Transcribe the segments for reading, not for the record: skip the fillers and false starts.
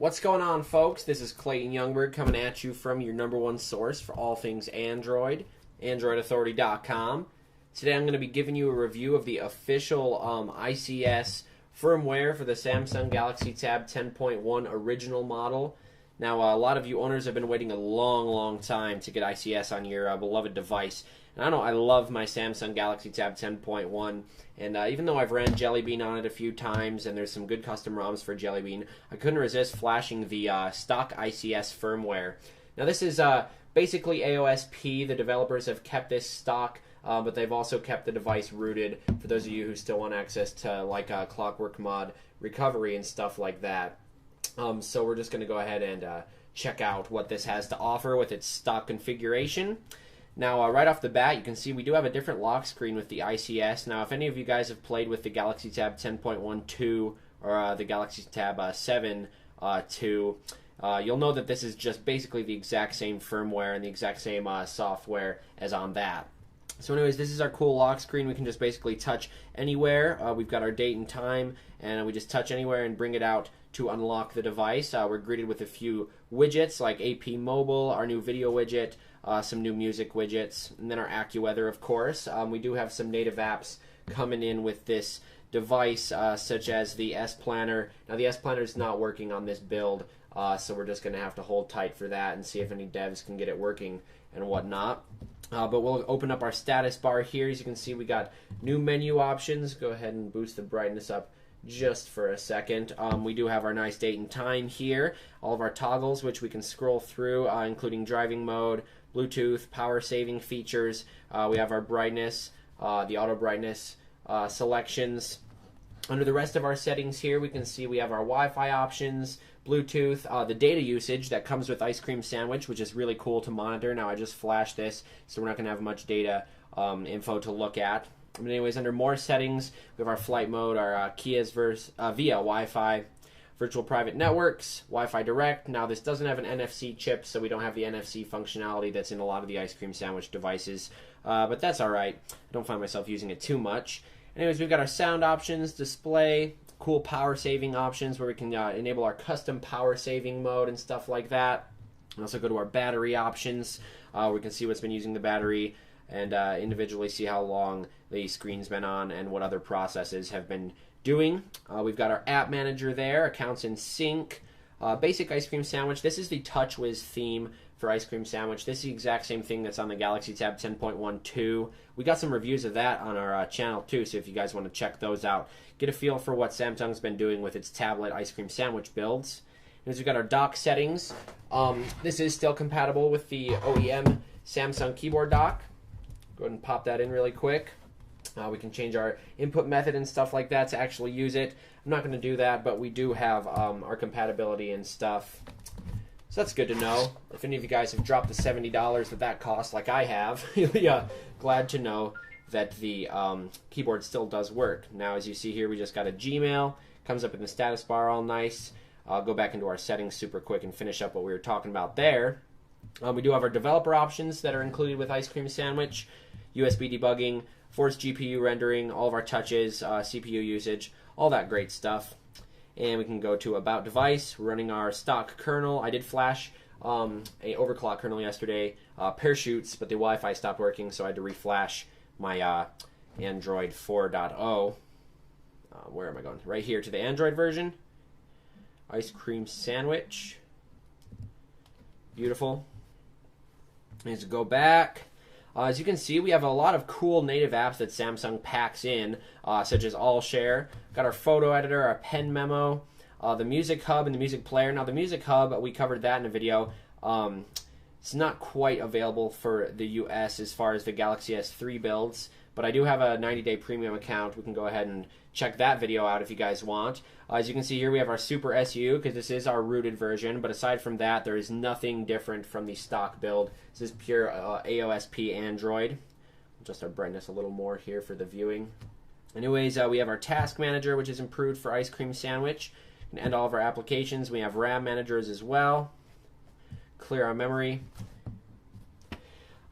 What's going on, folks? This is Clayton Youngberg coming at you from your number one source for all things Android, AndroidAuthority.com. Today I'm going to be giving you a review of the official ICS firmware for the Samsung Galaxy Tab 10.1 original model. Now, a lot of you owners have been waiting a long time to get ICS on your beloved device. And I know I love my Samsung Galaxy Tab 10.1, and even though I've ran Jelly Bean on it a few times, and there's some good custom ROMs for Jelly Bean, I couldn't resist flashing the stock ICS firmware. Now, this is basically AOSP. The developers have kept this stock, but they've also kept the device rooted for those of you who still want access to like Clockwork Mod recovery and stuff like that. So we're just going to go ahead and check out what this has to offer with its stock configuration. Now, right off the bat, you can see we do have a different lock screen with the ICS. Now, if any of you guys have played with the Galaxy Tab 10.12 or the Galaxy Tab 7.2, you'll know that this is just basically the exact same firmware and the exact same software as on that. So anyways, this is our cool lock screen. We can just basically touch anywhere. We've got our date and time, and we just touch anywhere and bring it out to unlock the device. We're greeted with a few widgets like AP Mobile, our new video widget, some new music widgets, and then our AccuWeather, of course. We do have some native apps coming in with this device, such as the S Planner. Now, the S Planner is not working on this build, so we're just going to have to hold tight for that and see if any devs can get it working and whatnot. But we'll open up our status bar here. As you can see, we got new menu options. Go ahead and boost the brightness up just for a second. We do have our nice date and time here. All of our toggles, which we can scroll through, including driving mode, Bluetooth, power saving features. We have our brightness, the auto brightness selections. Under the rest of our settings here, we can see we have our Wi-Fi options, Bluetooth, the data usage that comes with Ice Cream Sandwich, which is really cool to monitor. Now, I just flashed this, so we're not going to have much data info to look at. But anyways, under more settings, we have our flight mode, our Kia's via Wi-Fi, virtual private networks, Wi-Fi Direct. Now, this doesn't have an NFC chip, so we don't have the NFC functionality that's in a lot of the Ice Cream Sandwich devices, but that's all right. I don't find myself using it too much. Anyways, we've got our sound options, display, cool power saving options where we can enable our custom power saving mode and stuff like that. And also go to our battery options. We can see what's been using the battery and individually see how long the screen's been on and what other processes have been doing. We've got our app manager there, accounts in sync, basic Ice Cream Sandwich. This is the TouchWiz theme for Ice Cream Sandwich. This is the exact same thing that's on the Galaxy Tab 10.12. We got some reviews of that on our channel too, so if you guys want to check those out, get a feel for what Samsung's been doing with its tablet Ice Cream Sandwich builds. And we've got our dock settings. This is still compatible with the OEM Samsung keyboard dock. Go ahead and pop that in really quick. We can change our input method and stuff like that to actually use it. I'm not going to do that, but we do have our compatibility and stuff. So that's good to know. If any of you guys have dropped the $70 that cost like I have, yeah, glad to know that the keyboard still does work. Now, as you see here, we just got a Gmail. Comes up in the status bar all nice. I'll go back into our settings super quick and finish up what we were talking about there. We do have our developer options that are included with Ice Cream Sandwich, USB debugging, forced GPU rendering, all of our touches, CPU usage, all that great stuff. And we can go to About Device, running our stock kernel. I did flash a overclock kernel yesterday, Parachutes, but the Wi-Fi stopped working, so I had to reflash my Android 4.0. Where am I going? Right here to the Android version. Ice Cream Sandwich. Beautiful. Let's go back. As you can see, we have a lot of cool native apps that Samsung packs in, such as AllShare. Got our photo editor, our pen memo, the music hub, and the music player. Now, the music hub, we covered that in a video. It's not quite available for the US as far as the Galaxy S3 builds, but I do have a 90-day premium account. We can go ahead and check that video out if you guys want. As you can see here, we have our Super SU, because this is our rooted version, but aside from that, there is nothing different from the stock build. This is pure AOSP Android. Adjust our brightness a little more here for the viewing. Anyways, we have our Task Manager, which is improved for Ice Cream Sandwich. And end all of our applications. We have RAM managers as well. Clear our memory.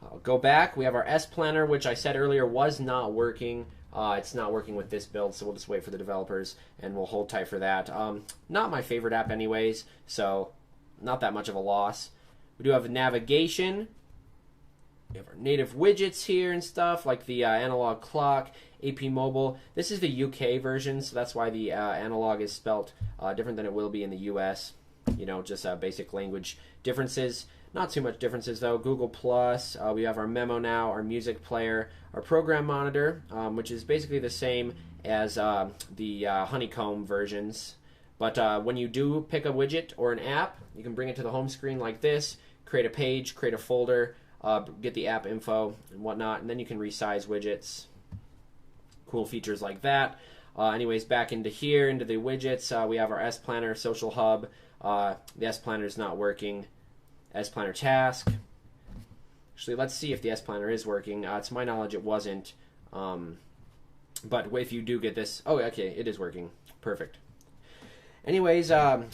I'll go back. We have our S Planner, which I said earlier was not working It's not working with this build, so we'll just wait for the developers, and we'll hold tight for that. Not my favorite app anyways, so not that much of a loss. We do have navigation. We have our native widgets here and stuff, like the analog clock, AP Mobile. This is the UK version, so that's why the analog is spelt different than it will be in the US. You know, just basic language differences. Not too much differences though. Google Plus. We have our Memo now, our music player, our program monitor, which is basically the same as the Honeycomb versions. But when you do pick a widget or an app, you can bring it to the home screen like this, create a page, create a folder, get the app info and whatnot, and then you can resize widgets. Cool features like that. Anyways, back into here, into the widgets, we have our S Planner, Social Hub. The S Planner is not working. S Planner task. Actually, let's see if the S Planner is working. To my knowledge, it wasn't. But if you do get this, oh, okay, it is working. Perfect. Anyways,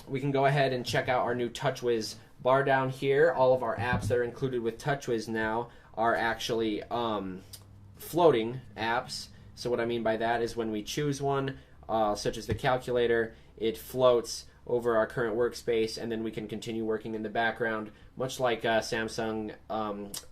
we can go ahead and check out our new TouchWiz bar down here. All of our apps that are included with TouchWiz now are actually floating apps. So what I mean by that is when we choose one, such as the calculator, it floats over our current workspace, and then we can continue working in the background, much like Samsung,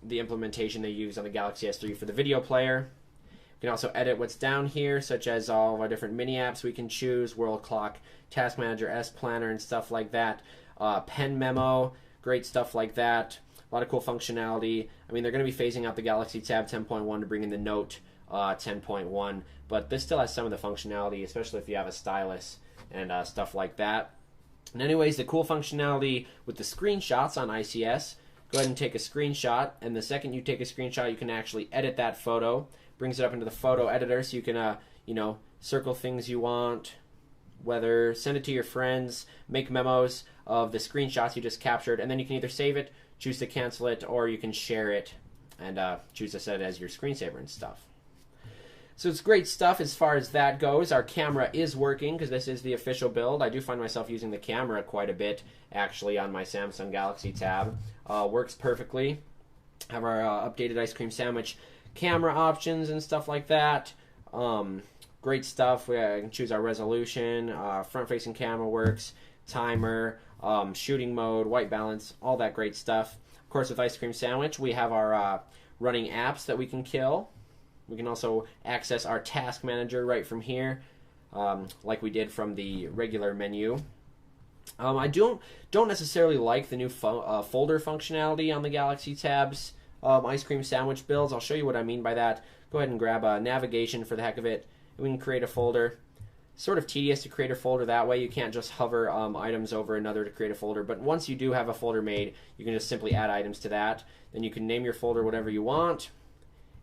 the implementation they use on the Galaxy S3 for the video player. We can also edit what's down here, such as all of our different mini apps we can choose, World Clock, Task Manager, S Planner, and stuff like that. Pen Memo, great stuff like that. A lot of cool functionality. I mean, they're going to be phasing out the Galaxy Tab 10.1 to bring in the Note 10.1, but this still has some of the functionality, especially if you have a stylus and stuff like that. And anyways, the cool functionality with the screenshots on ICS, go ahead and take a screenshot, and the second you take a screenshot, you can actually edit that photo. Brings it up into the photo editor, so you can, you know, circle things you want, whether send it to your friends, make memos of the screenshots you just captured, and then you can either save it, choose to cancel it, or you can share it and choose to set it as your screensaver and stuff. So it's great stuff as far as that goes. Our camera is working because this is the official build. I do find myself using the camera quite a bit, actually, on my Samsung Galaxy Tab. Works perfectly. Have our updated ice cream sandwich camera options and stuff like that. Great stuff. We can choose our resolution. Front-facing camera works. Timer. Shooting mode. White balance. All that great stuff. Of course, with ice cream sandwich, we have our running apps that we can kill. We can also access our task manager right from here, like we did from the regular menu. I don't necessarily like the new folder functionality on the Galaxy Tabs ice cream sandwich builds. I'll show you what I mean by that. Go ahead and grab navigation for the heck of it. We can create a folder. Sort of tedious to create a folder that way. You can't just hover items over another to create a folder, but once you do have a folder made, you can just simply add items to that. Then you can name your folder whatever you want.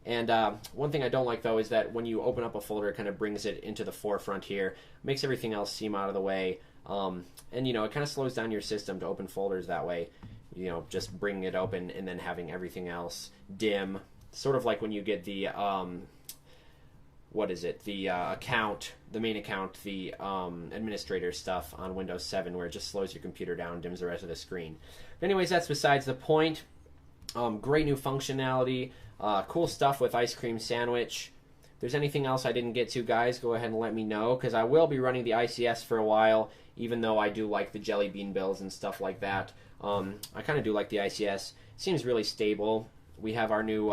And one thing I don't like, though, is that when you open up a folder, it kind of brings it into the forefront here. Makes everything else seem out of the way. And, you know, it kind of slows down your system to open folders that way. You know, just bringing it open and then having everything else dim. Sort of like when you get the, the account, the main account, the administrator stuff on Windows 7, where it just slows your computer down, dims the rest of the screen. But anyways, that's besides the point. Great new functionality. Cool stuff with ice cream sandwich. If there's anything else I didn't get to, guys, go ahead and let me know, because I will be running the ICS for a while, even though I do like the Jelly Bean builds and stuff like that. I kind of do like the ICS. It seems really stable. We have our new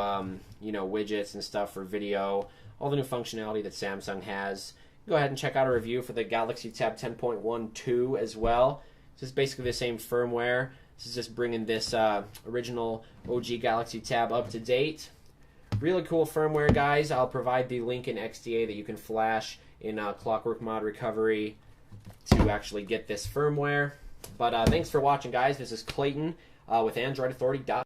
widgets and stuff for video, all the new functionality that Samsung has. Go ahead and check out a review for the Galaxy Tab 10.12 as well. This is basically the same firmware. This is just bringing this original OG Galaxy Tab up to date. Really cool firmware, guys. I'll provide the link in XDA that you can flash in Clockwork Mod Recovery to actually get this firmware. But thanks for watching, guys. This is Clayton with AndroidAuthority.com.